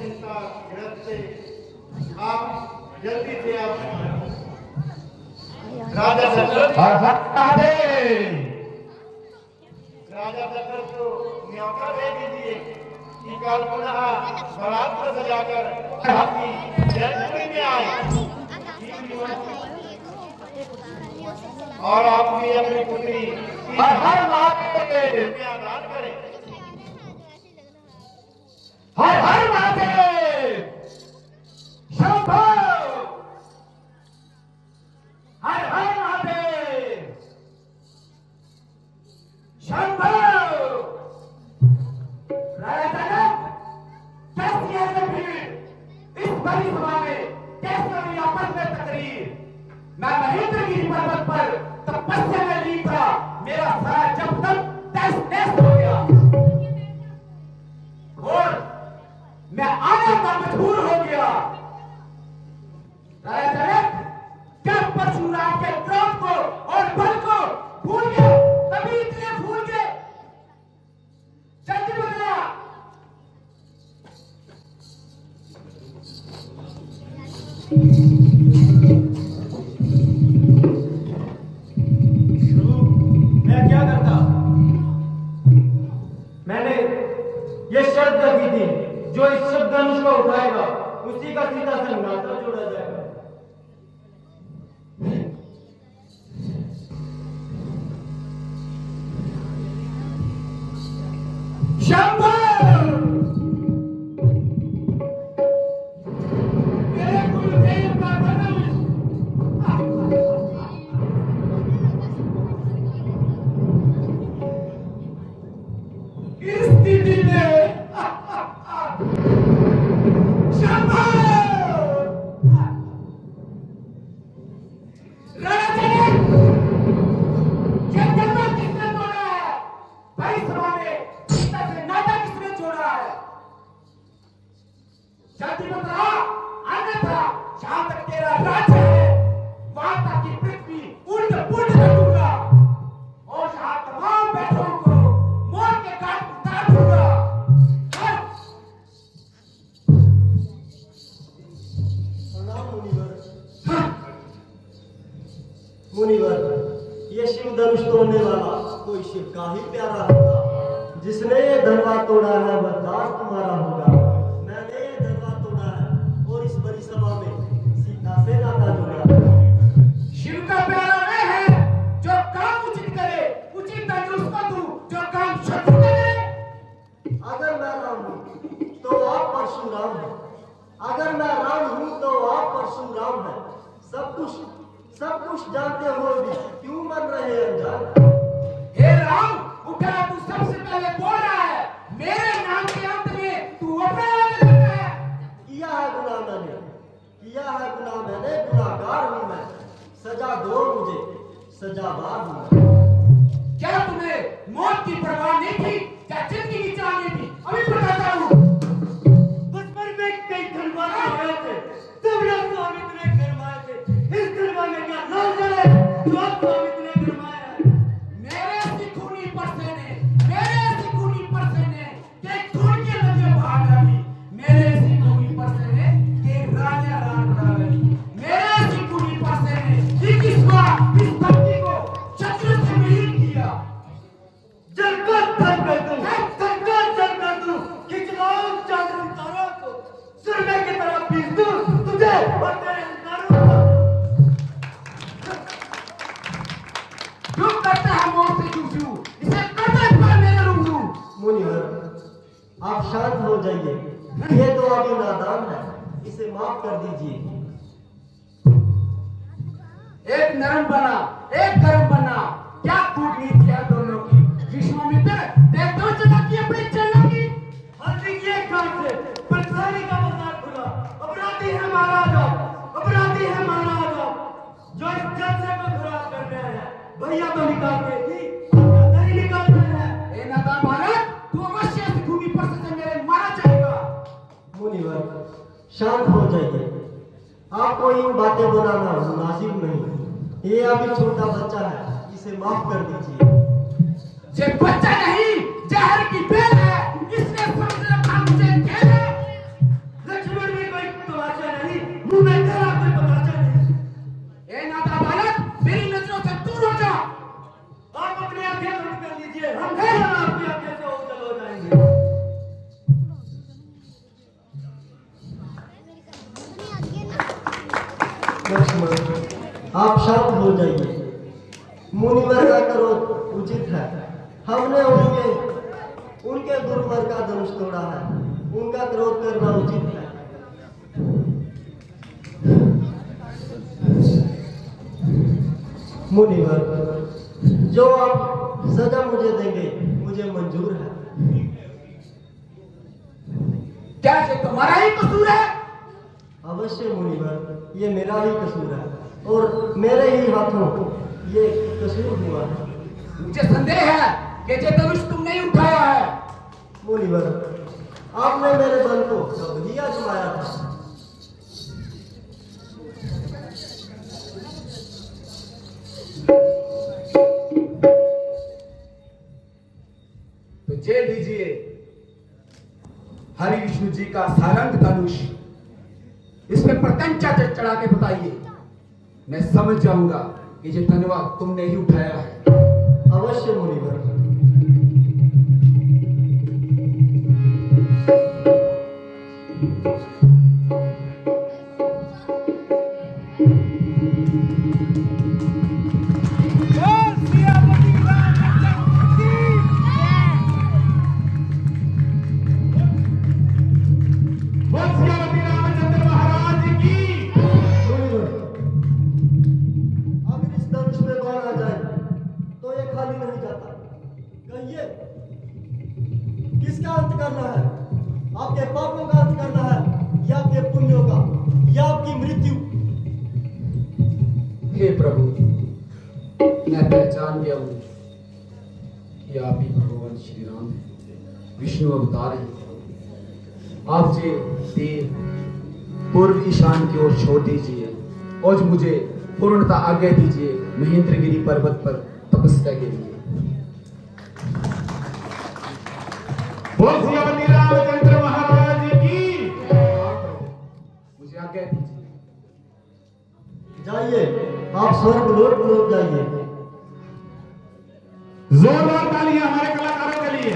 चिंता ग्रस्त से आप जल्दी से आप राजा दशरथ को न्योता दे दीजिए कि कल पुनः बारात को सजाकर आपकी जन्मदिन में आए और आप भी अपनी पुत्री हर महादेव आदान करें। हर हर महादेव शंभो हर हर महादेव शंभो राजा जनक कैसी है ये भीड़ इस बड़ी सभा में कैसे हुई आपस में तकरीर मैं महेंद्रगिरी पर्वत पर तपस्या में लीन था मेरा सारा जब तक तैस तैस हो गया और मैं आने का मजबूर हो गया। राजा जनक जब परशुराम के क्रोध को और बल को भूल गए तभी इतने भूल गए जल्दी बदला मैं क्या करता? मैंने ये शर्त रखी थी जो इस शब्द धनुष को उठाएगा उसी का सीधा से नाता जोड़ा जाएगा। शंभो मेरे कुलदेव का धनुष इस स्थिति में शंभो राजा ये जन्म किसने तोड़ा है भाई सभा में सीता से नाता किसने जोड़ा है जल्दी बता अन्यथा जहां तक तेरा राज्य है वहां तक की पृथ्वी उल्ट पुल्ट कर दूंगा और जहां तमाम बैठों को मोर के काट उतार दूंगा। मुनिवर ये शिव धनुष तोड़ने वाला कोई शिव का ही प्यारा होगा जिसने ये धनवा तोड़ा है वह दास तुम्हारा होगा। मैंने ये धनवा तोड़ा है और इस बड़ी सभा में सीता से नाता जोड़ा है। शिव का प्यारा वह है जो काम उचित करे उचित दंड उसको दूं जो काम शत्रु का करे। अगर मैं राम हूँ तो आप परशुराम हैं, अगर मैं राम हूँ तो आप परशुराम हैं। सब कुछ जानते हुए भी क्यों मन रहे अनजान। हे राम उठा तू सबसे पहले बोल रहा है मेरे नाम के अंत में तू अपना नाम लेता है। किया है गुनाह मैंने गुनाहगार हूँ मैं। सजा दो मुझे सजावार हूँ मैं। क्या तुम्हें मौत की परवाह नहीं थी क्या जिंदगी की चाह नहीं थी अभी बताता हूँ। बचपन में कई धनवान आए थे तब रात को हम इतने गरमाए थे। इस धनवा में क्या नाम चले जो आपको हम इतने गरमाए हैं। मेरे सिखुनी परसेने के खून के नदियां बहा डाली मेरे सिखुनी परसेने के राजा राम डाली मेरे सिखुनी परसेने इस बार इस भक्ति को शत्रु से विलीन किया। जलकर दूं खिंचवाऊं चांदनी तारों को सुरमे की तरह पीस दूं तुझे और तेरे अंगारों को। जो करता है मौत से जूझू इसे करता है पर मेरे रूबरू। मुनिवर आप शांत हो जाइए ये तो अभी नादान है इसे माफ कर दीजिए। एक नरम बना एक गरम बना क्या कूटनीति है दोनों की। विश्वामित्र देखो चला की अपनी चलना की हल्दी के काम से परेशानी का मजाक खुला। अपराधी है महाराज जो इस जलसे को खराब करने आए हैं। भैया तो निकाल के थी नहीं निकाल रहे हैं। ए नादान महाराज तू अवश्य इस भूमि पर से मेरे मारा जाएगा। मुनिवर शांत हो जाइए आपको इन बातें बनाना मुनासिब नहीं। ये अभी छोटा बच्चा है इसे माफ कर दीजिए। ये बच्चा नहीं जहर की बेल है इसने समझ रखा मुझे खेल है। लक्ष्मण आप शांत हो जाइए। मुनिवर का क्रोध उचित है। हमने उनके गुरुवर का धनुष तोड़ा है, उनका क्रोध करना उचित है। मुनिवर, जो आप सजा मुझे देंगे मुझे मंजूर है। क्या ये तुम्हारा ही कसूर है? अवश्य मुनिवर, ये मेरा ही कसूर है और मेरे ही हाथों ये कसूर हुआ है। मुझे संदेह है कि ये धनुष तुमने ही उठाया है। मुनिवर, आपने मेरे बल को कब ही आजमाया था। तो जे लीजिए हरि विष्णु जी का सारंग धनुष, इसमें प्रत्यंचा चढ़ा के बताइए, मैं समझ जाऊंगा कि ये धनवा तुमने ही उठाया है। अवश्य मुनिवर। किसका अंत करना है? आपके पापों का अंत करना है या आपके पुण्यों का या आपकी मृत्यु? हे प्रभु, मैं पहचान गया हूँ कि आप ही भगवान श्री राम हैं, विष्णु अवतार हैं। आप जे तीर पूर्व ईशान की ओर छोड़ दीजिए और मुझे पूर्णता आज्ञा दीजिए महेंद्रगिरी पर्वत पर तपस्या के लिए। बोल सियापति रामचंद्र महाराज की। मुझे आज्ञा दीजिए। जाइए, आप स्वर्ग लोक जाइए। जोरदार तालियां हमारे कलाकारों के लिए।